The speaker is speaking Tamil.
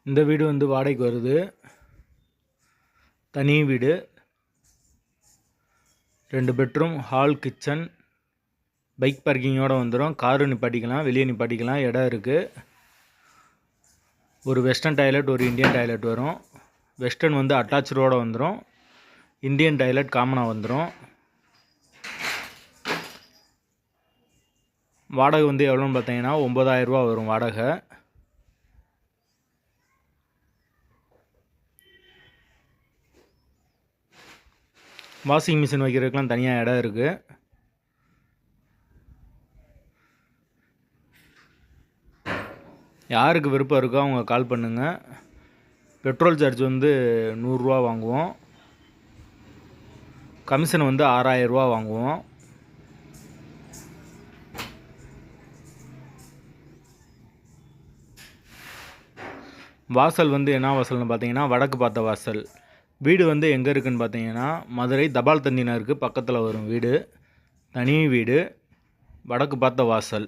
இந்த வீடு வந்து வாடகைக்கு வருது. தனி வீடு, 2 பெட்ரூம், ஹால், கிச்சன், பைக் பார்க்கிங்கோடு வந்துடும். காரு நிப்பாட்டிக்கலாம், வெளியே நிப்பாட்டிக்கலாம், இடம் இருக்குது. ஒரு வெஸ்டர்ன் டாய்லெட், ஒரு இந்தியன் டாய்லெட் வரும். வெஸ்டர்ன் வந்து அட்டாச்சோடு வந்துடும், இந்தியன் டாய்லெட் காமனாக வந்துடும். வாடகை வந்து எவ்வளோன்னு பார்த்தீங்கன்னா 9,000 ரூபா வரும் வாடகை. வாஷிங் மிஷின் வைக்கிறதுக்கெலாம் தனியாக இடம் இருக்குது. யாருக்கு விருப்பம் இருக்கோ அவங்க கால் பண்ணுங்கள். பெட்ரோல் சார்ஜ் வந்து 100 ரூபா வாங்குவோம். கமிஷன் வந்து 6,000 ரூபா வாங்குவோம். வாசல் வந்து என்ன வாசல்னு பார்த்தீங்கன்னா வடக்கு பார்த்த வாசல். வீடு வந்து எங்கே இருக்குதுன்னு பார்த்தீங்கன்னா மதுரை தபால் தந்தினருக்கு பக்கத்தில் வரும் வீடு. தனி வீடு, வடக்கு பார்த்த வாசல்.